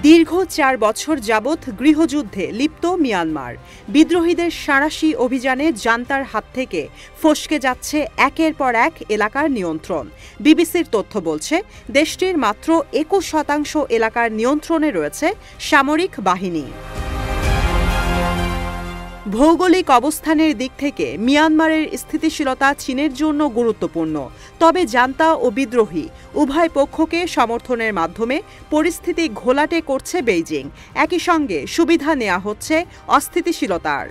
দীর্ঘ ৪ বছর যাবৎ গৃহযুদ্ধে লিপ্ত মিয়ানমার। বিদ্রোহীদের সাঁড়াশি অভিযানে জান্তার হাত থেকে ফসকে যাচ্ছে একের পর এক এলাকার নিয়ন্ত্রণ। বিবিসির তথ্য বলছে, দেশটির মাত্র ২১% এলাকার নিয়ন্ত্রণে রয়েছে সামরিক বাহিনী। ভৌগোলিক অবস্থানের দিক থেকে মিয়ানমারের স্থিতিশীলতা চীনের জন্য গুরুত্বপূর্ণ। তবে জান্তা ও বিদ্রোহী উভয় পক্ষকে সমর্থনের মাধ্যমে পরিস্থিতি ঘোলাটে করছে বেইজিং। একই সঙ্গে সুবিধা নেওয়া হচ্ছে অস্থিতিশীলতার।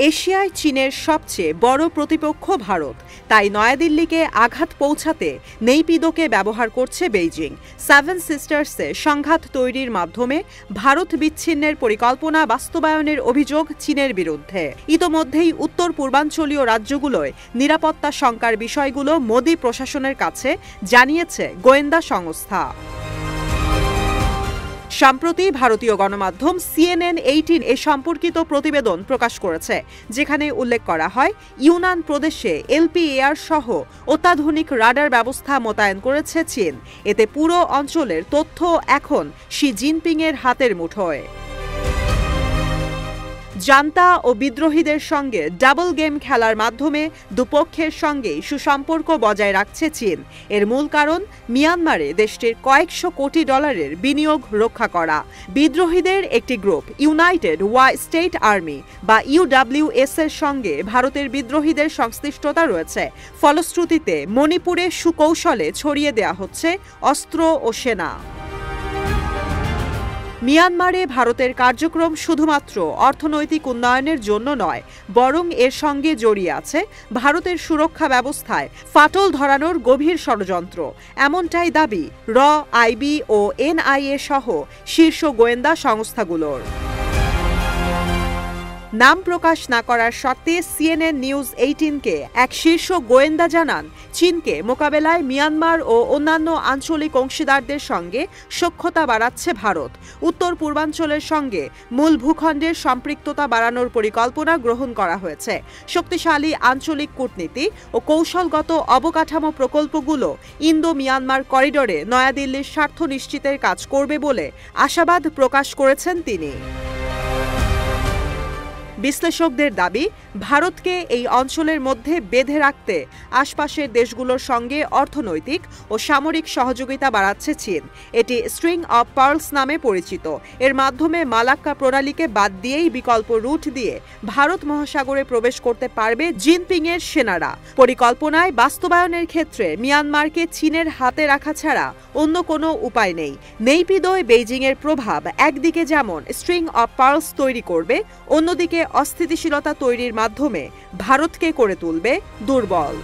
এশিয়ায় চীনের সবচেয়ে বড় প্রতিপক্ষ ভারত, তাই নয়াদিল্লিকে আঘাত পৌঁছাতে নেইপিদোকে ব্যবহার করছে বেইজিং। সেভেন সিস্টার্সে সংঘাত তৈরির মাধ্যমে ভারত বিচ্ছিন্নের পরিকল্পনা বাস্তবায়নের অভিযোগ চীনের বিরুদ্ধে। ইতোমধ্যেই উত্তর পূর্বাঞ্চলীয় রাজ্যগুলোয় নিরাপত্তা শঙ্কার বিষয়গুলো মোদি প্রশাসনের কাছে জানিয়েছে গোয়েন্দা সংস্থা। সম্প্রতি ভারতীয় গণমাধ্যম CNN-18 এ সম্পর্কিত প্রতিবেদন প্রকাশ করেছে, যেখানে উল্লেখ করা হয় ইউনান প্রদেশে LPAR সহ অত্যাধুনিক রাডার ব্যবস্থা মোতায়েন করেছে চীন। এতে পুরো অঞ্চলের তথ্য এখন শি জিনপিংয়ের হাতের মুঠোয়। জান্তা ও বিদ্রোহীদের সঙ্গে ডাবল গেম খেলার মাধ্যমে দুপক্ষের সঙ্গেই সুসম্পর্ক বজায় রাখছে চীন। এর মূল কারণ মিয়ানমারে দেশটির কয়েকশো কোটি ডলারের বিনিয়োগ রক্ষা করা। বিদ্রোহীদের একটি group United Wa State Army বা UWS এর সঙ্গে ভারতের বিদ্রোহীদের সংশ্লিষ্টতা রয়েছে। ফলশ্রুতিতে মণিপুরে সুকৌশলে ছড়িয়ে দেয়া হচ্ছে অস্ত্র ও সেনা। মিয়ানমারে ভারতের কার্যক্রম শুধুমাত্র অর্থনৈতিক উন্নয়নের জন্য নয়, বরং এর সঙ্গে জড়িয়ে আছে ভারতের সুরক্ষা ব্যবস্থায় ফাটল ধরানোর গভীর ষড়যন্ত্র। এমনটাই দাবি IB ও NIA সহ শীর্ষ গোয়েন্দা সংস্থাগুলোর। নাম প্রকাশ না করার শর্তে CNN News 18-কে এক শীর্ষ গোয়েন্দা জানান, চীনকে মোকাবেলায় মিয়ানমার ও অন্যান্য আঞ্চলিক অংশীদারদের সঙ্গে সখ্যতা বাড়াচ্ছে ভারত। উত্তর পূর্বাঞ্চলের সঙ্গে মূল ভূখণ্ডের সম্পৃক্ততা বাড়ানোর পরিকল্পনা গ্রহণ করা হয়েছে। শক্তিশালী আঞ্চলিক কূটনীতি ও কৌশলগত অবকাঠামো প্রকল্পগুলো ইন্দো মিয়ানমার করিডোরে নয়াদিল্লির স্বার্থ নিশ্চিতের কাজ করবে বলে আশাবাদ প্রকাশ করেছেন তিনি। বিশ্লেষকদের দাবি, ভারতকে এই অঞ্চলের মধ্যে বেঁধে রাখতে আশপাশের দেশগুলোর সঙ্গে অর্থনৈতিক ও সামরিক সহযোগিতা বাড়াচ্ছে চীন। এটি স্ট্রিং অব পার্লস নামে পরিচিত। এর মাধ্যমে মালাক্কা প্রণালীকে বাদ দিয়েই বিকল্প রুট দিয়ে ভারত মহাসাগরে প্রবেশ করতে পারবে জিনপিংয়ের সেনারা। পরিকল্পনায় বাস্তবায়নের ক্ষেত্রে মিয়ানমারকে চীনের হাতে রাখা ছাড়া অন্য কোনো উপায় নেই। নেইপিদোয় বেইজিংয়ের প্রভাব একদিকে যেমন স্ট্রিং অব পার্লস তৈরি করবে, অন্যদিকে অস্থিতিশীলতা তৈরির মাধ্যমে ভারতকে করে তুলবে দুর্বল।